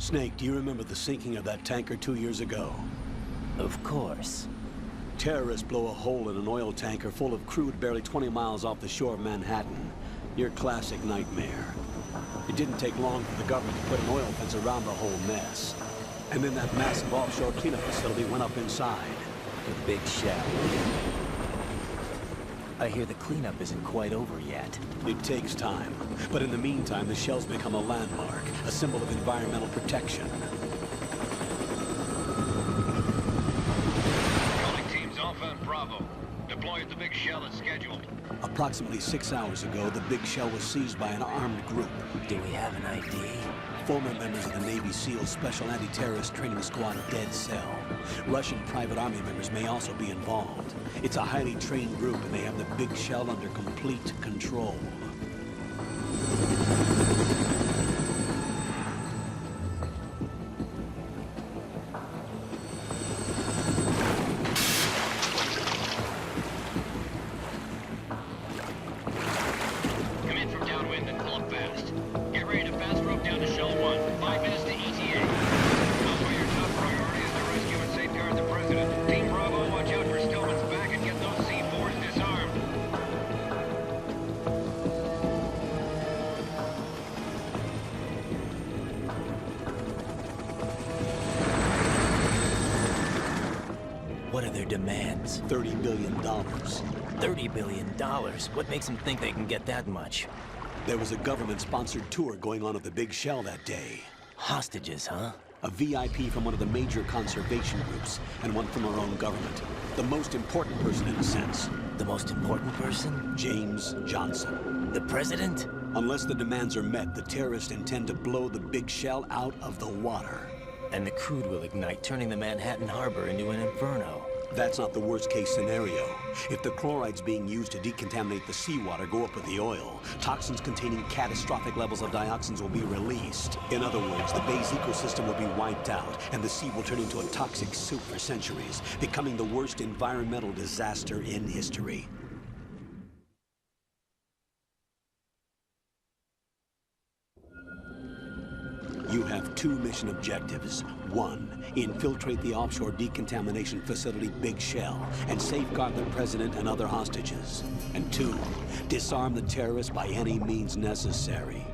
Snake, do you remember the sinking of that tanker 2 years ago? Of course. Terrorists blow a hole in an oil tanker full of crude barely 20 miles off the shore of Manhattan. Your classic nightmare. It didn't take long for the government to put an oil fence around the whole mess. And then that massive offshore cleanup facility went up inside. The big shell. I hear the cleanup isn't quite over yet. It takes time. But in the meantime, the shell's become a landmark, a symbol of environmental protection. Calling teams Alpha and Bravo. Deploy at the big shell as scheduled. Approximately 6 hours ago, the big shell was seized by an armed group. Do we have an ID? Former members of the Navy SEAL Special Anti-Terrorist Training Squad Dead Cell. Russian private army members may also be involved. It's a highly trained group, and they have the big shell under complete control. Come in from downwind and pull up fast. Get ready to fast rope down to Shell 1. 5 minutes to ETA. Alpha, your top priority is to rescue and safeguard the President. Team Bravo, watch out for Stillman's back and get those C4s disarmed. What are their demands? $30 billion. $30 billion? What makes them think they can get that much? There was a government-sponsored tour going on at the big shell that day. Hostages, huh? A VIP from one of the major conservation groups, and one from our own government. The most important person, in a sense. The most important person? James Johnson. The president? Unless the demands are met, the terrorists intend to blow the big shell out of the water. And the crude will ignite, turning the Manhattan Harbor into an inferno. That's not the worst-case scenario. If the chlorides being used to decontaminate the seawater go up with the oil, toxins containing catastrophic levels of dioxins will be released. In other words, the bay's ecosystem will be wiped out, and the sea will turn into a toxic soup for centuries, becoming the worst environmental disaster in history. You have 2 mission objectives. 1, infiltrate the offshore decontamination facility Big Shell and safeguard the president and other hostages. And 2, disarm the terrorists by any means necessary.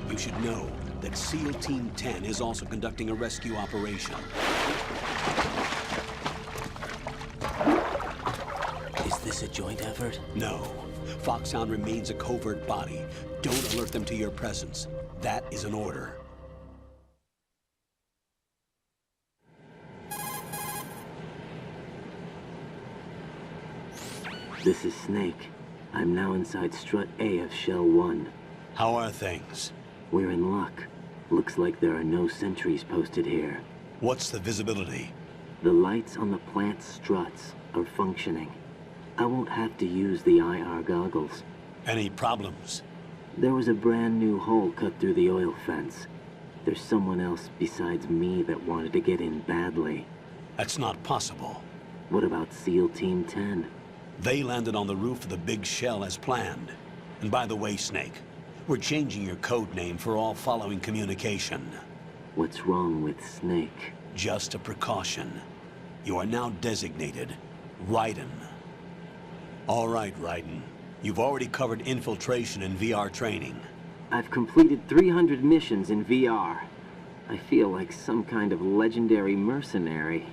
You should know that SEAL Team 10 is also conducting a rescue operation. Is this a joint effort? No. Foxhound remains a covert body. Don't alert them to your presence. That is an order. This is Snake. I'm now inside Strut A of Shell 1. How are things? We're in luck. Looks like there are no sentries posted here. What's the visibility? The lights on the plant's struts are functioning. I won't have to use the IR goggles. Any problems? There was a brand new hole cut through the oil fence. There's someone else besides me that wanted to get in badly. That's not possible. What about SEAL Team 10? They landed on the roof of the Big Shell as planned. And by the way, Snake, we're changing your code name for all following communication. What's wrong with Snake? Just a precaution. You are now designated Raiden. All right, Raiden. You've already covered infiltration and VR training. I've completed 300 missions in VR. I feel like some kind of legendary mercenary.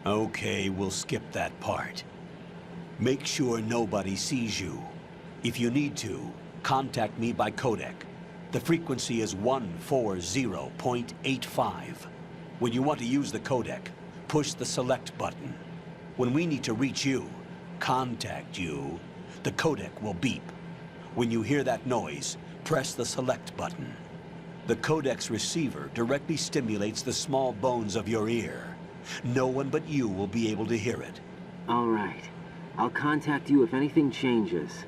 Okay, we'll skip that part. Make sure nobody sees you. If you need to, contact me by codec. The frequency is 140.85. When you want to use the codec, push the select button. When we need to reach you, contact you, the codec will beep. When you hear that noise, press the select button. The codec's receiver directly stimulates the small bones of your ear. No one but you will be able to hear it. All right. I'll contact you if anything changes.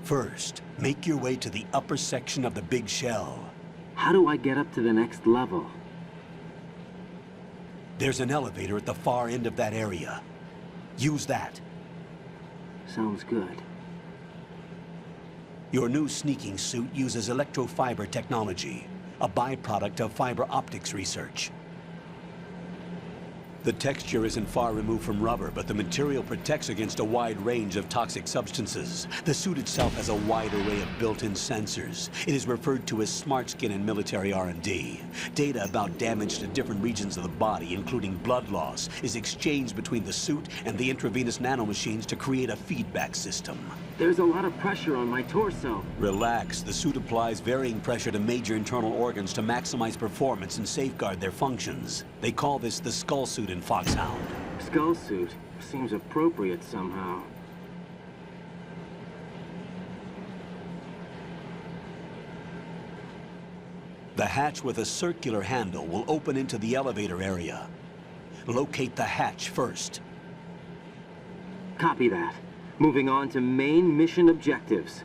First, make your way to the upper section of the Big Shell. How do I get up to the next level? There's an elevator at the far end of that area. Use that. Sounds good. Your new sneaking suit uses electrofiber technology, a byproduct of fiber optics research. The texture isn't far removed from rubber, but the material protects against a wide range of toxic substances. The suit itself has a wide array of built-in sensors. It is referred to as smart skin in military R&D. Data about damage to different regions of the body, including blood loss, is exchanged between the suit and the intravenous nanomachines to create a feedback system. There's a lot of pressure on my torso. Relax. The suit applies varying pressure to major internal organs to maximize performance and safeguard their functions. They call this the skull suit in Foxhound. Skull suit seems appropriate somehow. The hatch with a circular handle will open into the elevator area. Locate the hatch first. Copy that. Moving on to main mission objectives.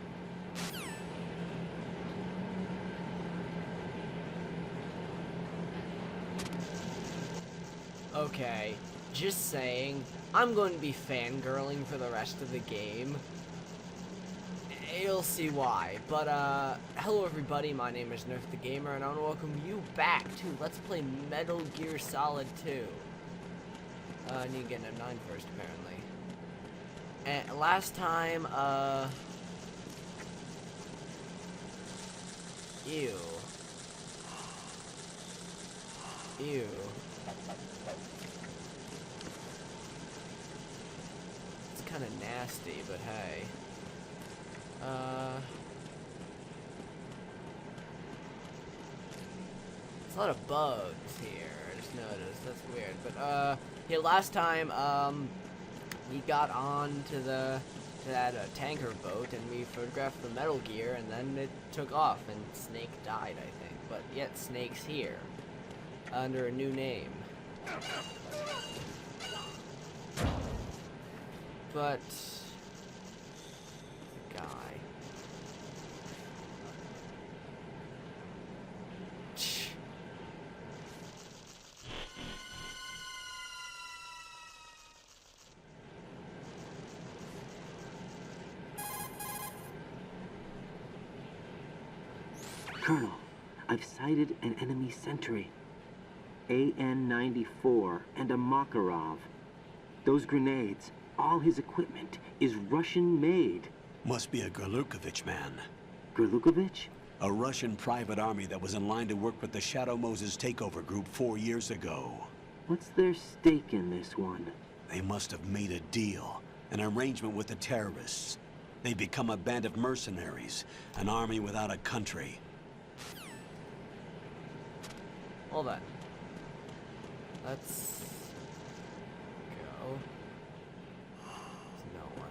Okay, just saying, I'm going to be fangirling for the rest of the game. You'll see why, but hello everybody, my name is Nerf the Gamer, and I want to welcome you back to Let's Play Metal Gear Solid 2. I need to get a 9 first, apparently. And last time, Ew. Ew. It's kind of nasty, but hey. There's a lot of bugs here, I just noticed. That's weird. But, yeah, last time, we got on to that tanker boat, and we photographed the Metal Gear, and then it took off, and Snake died, I think. But yet Snake's here, under a new name. But the guy. Colonel, I've sighted an enemy sentry. AN-94 and a Makarov. Those grenades, all his equipment, is Russian-made. Must be a Gorlukovich man. Gorlukovich? A Russian private army that was in line to work with the Shadow Moses takeover group 4 years ago. What's their stake in this one? They must have made a deal, an arrangement with the terrorists. They become a band of mercenaries, an army without a country. Hold on. Let's go. There's no one.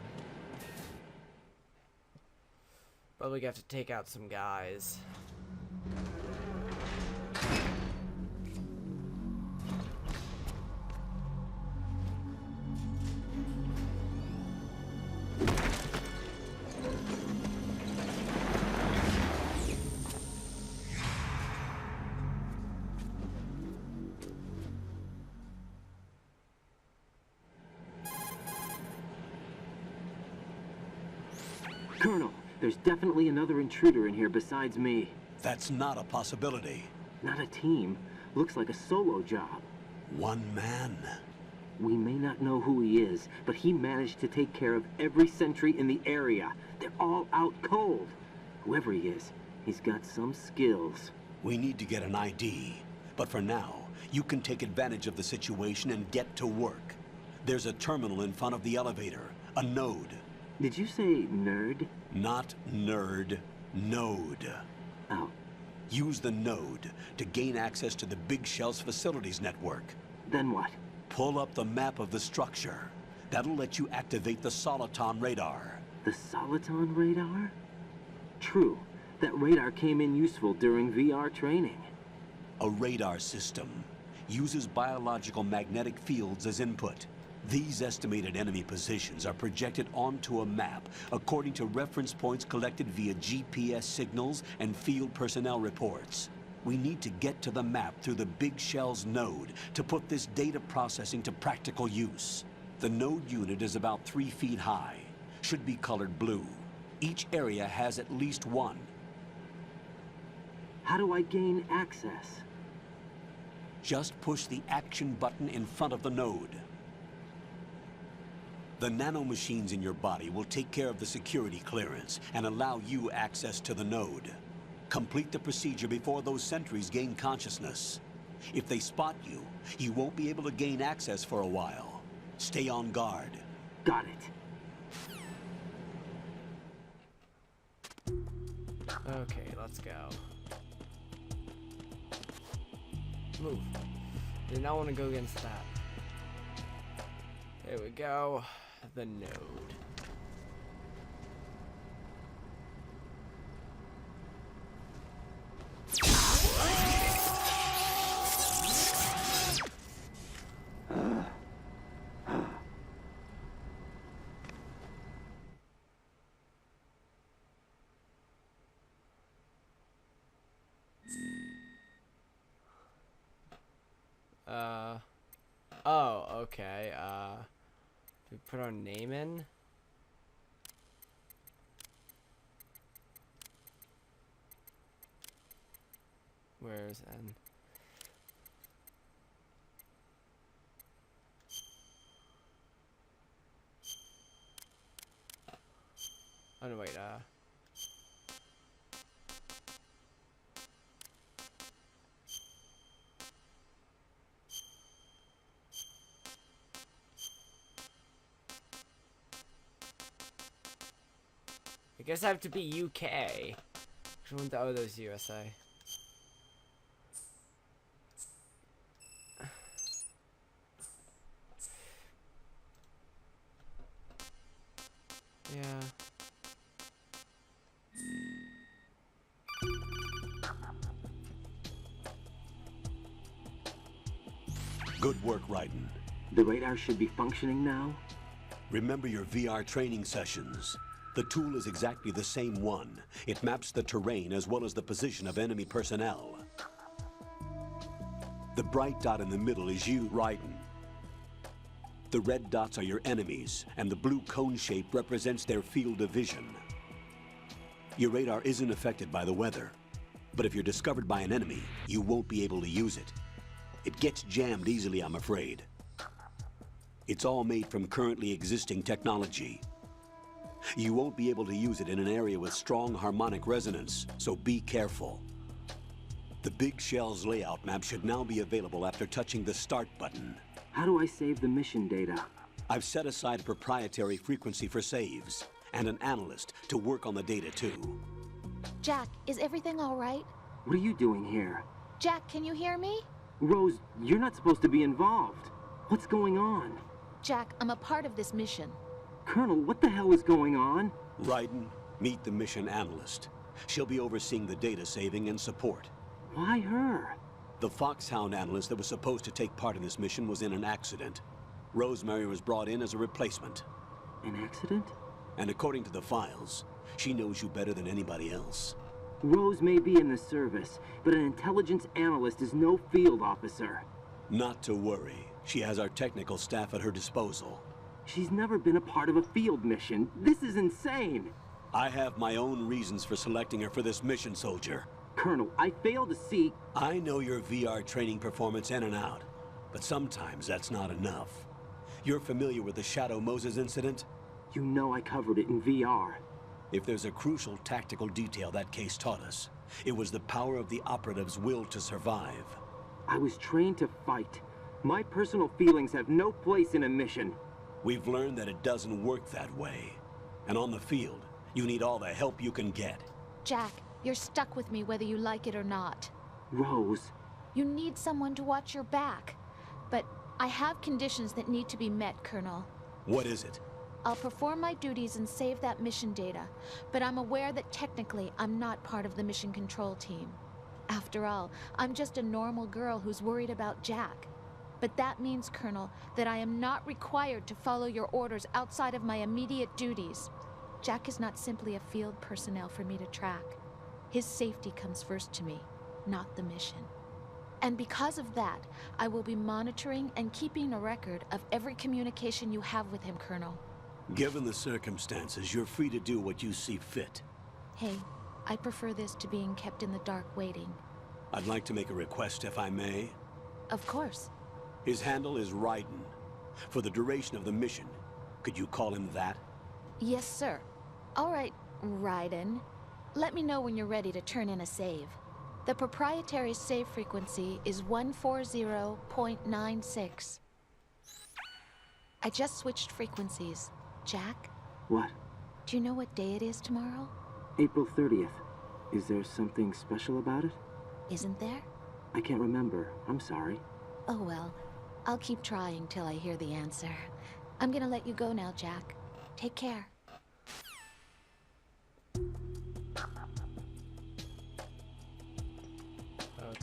Probably have to take out some guys. Colonel, there's definitely another intruder in here besides me. That's not a possibility. Not a team. Looks like a solo job. One man. We may not know who he is, but he managed to take care of every sentry in the area. They're all out cold. Whoever he is, he's got some skills. We need to get an ID. But for now, you can take advantage of the situation and get to work. There's a terminal in front of the elevator. A node. Did you say nerd? Not nerd. Node. Oh. Use the node to gain access to the Big Shell's facilities network. Then what? Pull up the map of the structure. That'll let you activate the Soliton radar. The Soliton radar? True. That radar came in useful during VR training. A radar system uses biological magnetic fields as input. These estimated enemy positions are projected onto a map according to reference points collected via GPS signals and field personnel reports. We need to get to the map through the Big Shell's node to put this data processing to practical use. The node unit is about 3 feet high. should be colored blue. Each area has at least one. How do I gain access? Just push the action button in front of the node. The nanomachines in your body will take care of the security clearance and allow you access to the node. Complete the procedure before those sentries gain consciousness. If they spot you, you won't be able to gain access for a while. Stay on guard. Got it. Okay, let's go. Move. Did not want to go against that. There we go. The node. Oh, okay, do we put our name in? Where's N? Oh, no, wait, I guess I have to be UK. I want the others USA. Yeah. Good work, Raiden. The radar should be functioning now? Remember your VR training sessions. The tool is exactly the same one. It maps the terrain as well as the position of enemy personnel. The bright dot in the middle is you, Raiden. The red dots are your enemies, and the blue cone shape represents their field of vision. Your radar isn't affected by the weather, but if you're discovered by an enemy, you won't be able to use it. It gets jammed easily, I'm afraid. It's all made from currently existing technology. You won't be able to use it in an area with strong harmonic resonance, so be careful. The Big Shell's layout map should now be available after touching the Start button. How do I save the mission data? I've set aside a proprietary frequency for saves, and an analyst to work on the data too. Jack, is everything all right? What are you doing here? Jack, can you hear me? Rose, you're not supposed to be involved. What's going on? Jack, I'm a part of this mission. Colonel, what the hell is going on? Raiden, meet the mission analyst. She'll be overseeing the data saving and support. Why her? The Foxhound analyst that was supposed to take part in this mission was in an accident. Rosemary was brought in as a replacement. An accident? And according to the files, she knows you better than anybody else. Rose may be in the service, but an intelligence analyst is no field officer. Not to worry. She has our technical staff at her disposal. She's never been a part of a field mission. This is insane. I have my own reasons for selecting her for this mission, soldier. Colonel, I fail to see... I know your VR training performance in and out, but sometimes that's not enough. You're familiar with the Shadow Moses incident? You know I covered it in VR. If there's a crucial tactical detail that case taught us, it was the power of the operative's will to survive. I was trained to fight. My personal feelings have no place in a mission. We've learned that it doesn't work that way. And on the field, you need all the help you can get. Jack, you're stuck with me whether you like it or not. Rose. You need someone to watch your back. But I have conditions that need to be met, Colonel. What is it? I'll perform my duties and save that mission data, but I'm aware that technically I'm not part of the mission control team. After all, I'm just a normal girl who's worried about Jack. But that means, Colonel, that I am not required to follow your orders outside of my immediate duties. Jack is not simply a field personnel for me to track. His safety comes first to me, not the mission. And because of that, I will be monitoring and keeping a record of every communication you have with him, Colonel. Given the circumstances, you're free to do what you see fit. Hey, I prefer this to being kept in the dark waiting. I'd like to make a request, if I may. Of course. His handle is Raiden. For the duration of the mission, could you call him that? Yes, sir. All right, Raiden. Let me know when you're ready to turn in a save. The proprietary save frequency is 140.96. I just switched frequencies. Jack, What? do you know what day it is tomorrow? April 30th. Is there something special about it? Isn't there? I can't remember. I'm sorry. Oh well, I'll keep trying till I hear the answer. I'm gonna let you go now, Jack. Take care.